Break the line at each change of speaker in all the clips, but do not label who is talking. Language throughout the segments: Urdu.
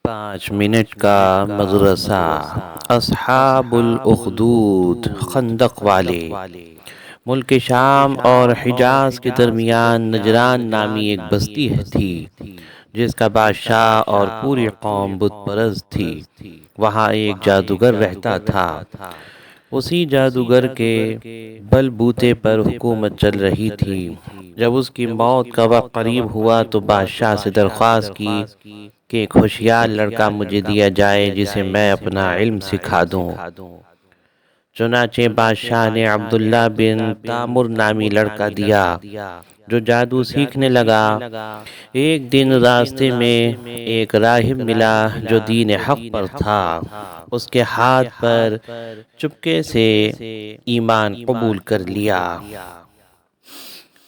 5 منٹ کا مدرسہ۔ اصحاب الاخدود، خندق والے۔ ملک شام اور حجاز کے درمیان نجران نامی ایک بستی تھی جس کا بادشاہ اور پوری قوم بت پرست تھی۔ وہاں ایک جادوگر رہتا تھا۔ اسی جادوگر کے بل بوتے پر حکومت چل رہی تھی۔ جب اس کی موت کا وقت قریب ہوا تو بادشاہ سے درخواست کی کہ ایک ہوشیار لڑکا مجھے دیا جائے جسے میں اپنا علم سکھا دوں۔ چنانچہ بادشاہ نے عبداللہ بن تامر نامی لڑکا دیا جو جادو سیکھنے لگا۔ ایک دن راستے میں ایک راہب ملا جو دین حق پر تھا۔ اس کے ہاتھ پر چپکے سے ایمان قبول کر لیا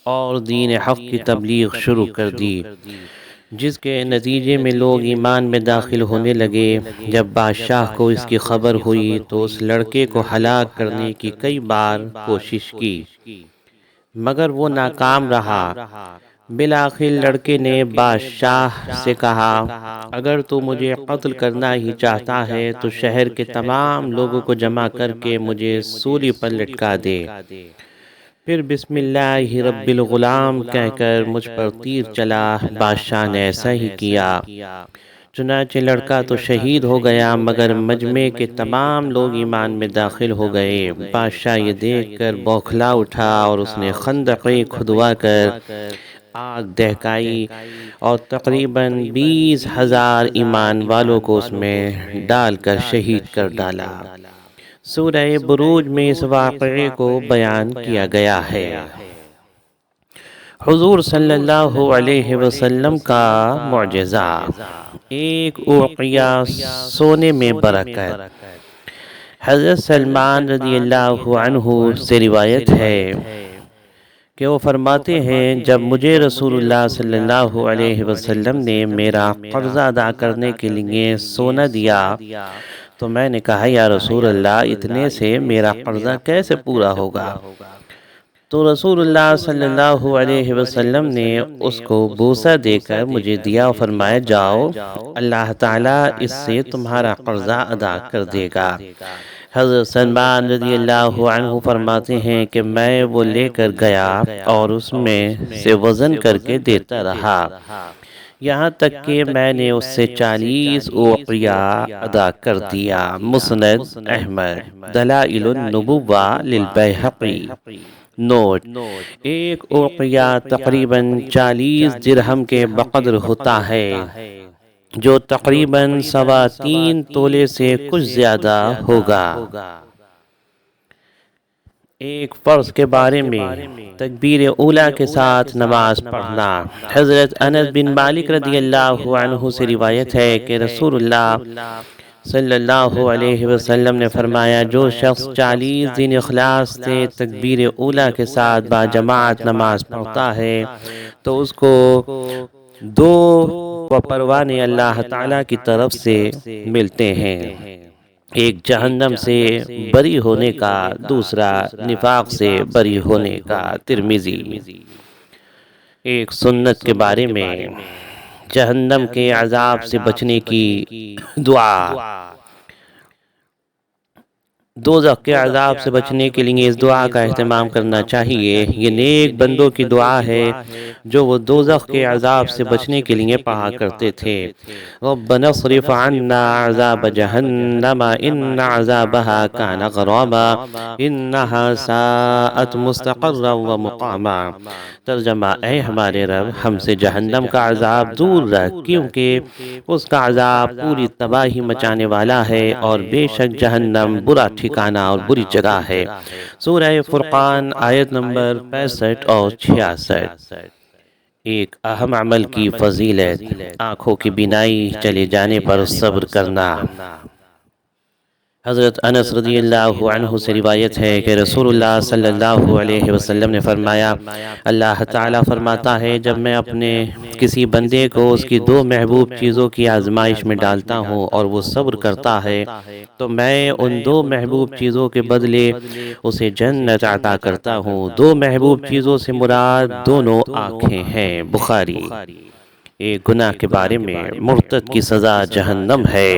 اور دین حق کی تبلیغ شروع کر دی، جس کے نتیجے میں لوگ ایمان میں داخل ہونے لگے۔ جب بادشاہ کو اس کی خبر ہوئی تو اس لڑکے کو ہلاک کرنے کی کئی بار کوشش کی مگر وہ ناکام رہا۔ بالآخر لڑکے نے بادشاہ سے کہا، اگر تو مجھے قتل کرنا ہی چاہتا ہے تو شہر کے تمام لوگوں کو جمع کر کے مجھے سولی پر لٹکا دے، پھر بسم اللہ رب الغلام کہہ کر مجھ پر تیر چلا۔ بادشاہ نے ایسا ہی کیا۔ چنانچہ لڑکا تو شہید ہو گیا مگر مجمع کے تمام لوگ ایمان میں داخل ہو گئے۔ بادشاہ یہ دیکھ کر بوکھلا اٹھا اور اس نے خندقیں کھدوا کر آگ دہکائی اور تقریباً 20,000 ایمان والوں کو اس میں ڈال کر شہید کر ڈالا۔ سورہ بروج میں اس واقعے کو بیان کیا گیا ہے۔ حضور صلی اللہ علیہ وسلم کا معجزہ۔ ایک اوقیہ سونے میں برکت۔ حضرت سلمان رضی اللہ عنہ سے روایت ہے کہ وہ فرماتے ہیں، جب مجھے رسول اللہ صلی اللہ علیہ وسلم نے میرا قرض ادا کرنے کے لیے سونا دیا تو میں نے کہا، یا رسول اللہ اتنے سے میرا قرضہ کیسے پورا ہوگا؟ تو رسول اللہ صلی اللہ علیہ وسلم نے اس کو بوسہ دے کر مجھے دیا اور فرمایا، جاؤ اللہ تعالیٰ اس سے تمہارا قرضہ ادا کر دے گا۔ حضرت سلمان رضی اللہ عنہ فرماتے ہیں کہ میں وہ لے کر گیا اور اس میں سے وزن کر کے دیتا رہا یہاں تک کہ میں نے اس سے 40 اوقیہ ادا کر دیا۔ مسند احمد، دلائل النبوہ للبیہقی۔ نوٹ: ایک اوقیہ تقریباً 40 درہم کے بقدر ہوتا ہے جو تقریباً 3.25 تولے سے کچھ زیادہ ہوگا۔ ایک فرض کے بارے میں تکبیر اولیٰ کے ساتھ نماز پڑھنا۔ حضرت انس بن مالک رضی اللہ عنہ سے روایت ہے کہ رسول اللہ صلی اللہ علیہ وسلم نے فرمایا، جو شخص 40 دن اخلاص سے تکبیر اولیٰ کے ساتھ باجماعت نماز پڑھتا ہے تو اس کو 2 پروانے اللہ تعالیٰ کی طرف سے ملتے ہیں، ایک جہنم سے بری ہونے کا، دوسرا نفاق سے بری ہونے کا۔ ترمذی۔ ایک سنت کے بارے میں جہنم کے عذاب سے بچنے کی دعا۔ دوزخ کے عذاب سے بچنے کے لیے اس دعا کا اہتمام کرنا چاہیے۔ یہ نیک بندوں کی دعا ہے جو وہ دوزخ کے عذاب سے بچنے کے لیے پڑھا کرتے تھے۔ ربنا اصرف عنا عذاب جہنم ان عذابها کان غراما انها ساءت مستقرا ومقاما۔ ترجمہ: اے ہمارے رب، ہم سے جہنم کا عذاب دور رکھ کیونکہ اس کا عذاب پوری تباہی مچانے والا ہے اور بے شک جہنم برا ٹھکانہ اور بری جگہ ہے۔ سورہ فرقان آیت نمبر 65 اور 66۔ ایک اہم عمل کی فضیلت، آنکھوں کی بینائی چلے جانے پر صبر کرنا۔ حضرت انس رضی اللہ عنہ سے روایت ہے کہ رسول اللہ صلی اللہ علیہ وسلم نے فرمایا، اللہ تعالیٰ فرماتا ہے، جب میں اپنے کسی بندے کو اس کی 2 محبوب چیزوں کی آزمائش میں ڈالتا ہوں اور وہ صبر کرتا ہے تو میں ان 2 محبوب چیزوں کے بدلے اسے جنت عطا کرتا ہوں۔ 2 محبوب چیزوں سے مراد دونوں آنکھیں ہیں۔ بخاری۔ ایک گناہ کے بارے میں مرتد کی سزا جہنم ہے۔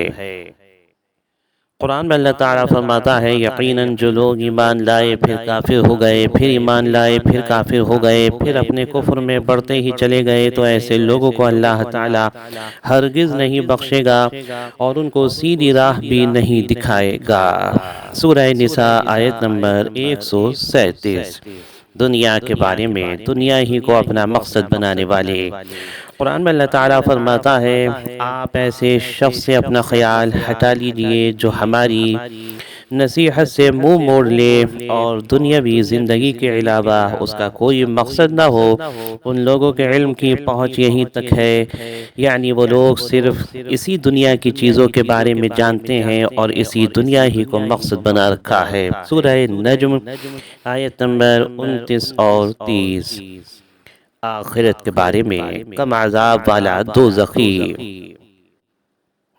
قرآن میں اللہ تعالیٰ فرماتا ہے یقیناً جو لوگ ایمان لائے پھر کافر ہو گئے، پھر ایمان لائے پھر کافر ہو گئے، پھر اپنے کفر میں بڑھتے ہی چلے گئے، تو ایسے لوگوں کو اللہ تعالیٰ ہرگز نہیں بخشے گا اور ان کو سیدھی راہ بھی نہیں دکھائے گا۔ سورہ نساء آیت نمبر 137۔ دنیا کے بارے میں دنیا ہی کو اپنا مقصد بنانے والے قرآن میں اللہ تعالیٰ فرماتا ہے آپ ایسے شخص سے اپنا خیال ہٹا لیجئے جو ہماری نصیحت سے منہ موڑ لے اور دنیاوی زندگی کے علاوہ اس کا کوئی مقصد نہ ہو۔ ان لوگوں کے علم کی پہنچ یہیں تک ہے، یعنی وہ لوگ صرف اسی دنیا کی چیزوں کے بارے میں جانتے ہیں اور اسی دنیا ہی کو مقصد بنا رکھا ہے۔ سورہ نجم آیت نمبر 29 اور 30۔ آخرت کے بارے میں کم عذاب والا دوزخی۔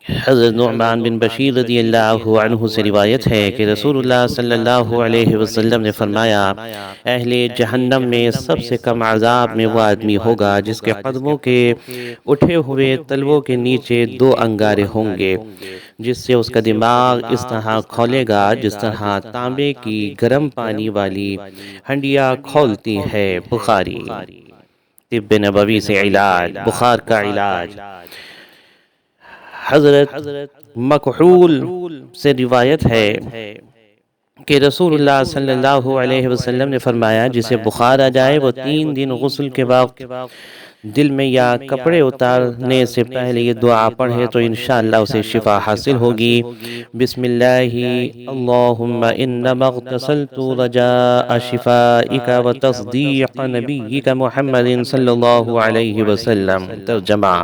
حضرت نعمان بن بشیر رضی اللہ عنہ سے روایت ہے کہ رسول اللہ صلی اللہ علیہ وسلم نے فرمایا اہل جہنم میں سب سے کم عذاب میں وہ آدمی ہوگا جس کے قدموں کے اٹھے ہوئے تلووں کے نیچے 2 انگارے ہوں گے، جس سے اس کا دماغ اس طرح کھولے گا جس طرح تانبے کی گرم پانی والی ہنڈیا کھولتی ہے۔ بخاری۔ طب نبوی سے علاج، بخار کا علاج۔ حضرت مکحول سے روایت ہے کہ رسول اللہ صلی اللہ علیہ وسلم نے فرمایا جسے بخار آ جائے وہ 3 دن غسل کے وقت دل میں یا کپڑے اتارنے سے پہلے یہ دعا پڑھے تو انشاءاللہ اسے شفا حاصل ہوگی۔ بسم اللہ اللہم انما اغتسلت رجاء شفائک وتصدیق نبیک محمد صلی اللہ علیہ وسلم۔ ترجمہ: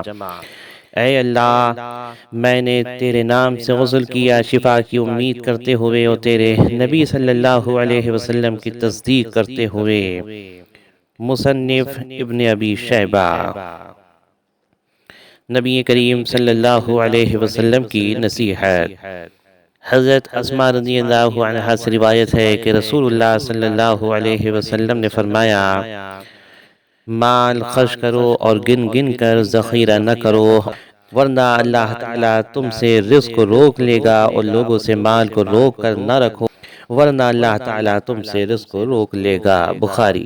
اے اللہ میں نے تیرے نام سے غسل کیا شفا کی امید کرتے ہوئے اور تیرے نبی صلی اللہ علیہ وسلم کی تصدیق کرتے ہوئے۔ مصنف ابن ابی شیبہ۔ نبی کریم صلی اللہ علیہ وسلم کی نصیحت۔ حضرت اسماء رضی اللہ عنہا سے روایت ہے کہ رسول اللہ صلی اللہ علیہ وسلم نے فرمایا مال خرچ کرو اور گن گن کر ذخیرہ نہ کرو، ورنہ اللہ تعالیٰ تم سے رزق کو روک لے گا، اور لوگوں سے مال کو روک کر نہ رکھو ورنہ اللہ تعالیٰ تم سے رزق کو روک لے گا۔ بخاری۔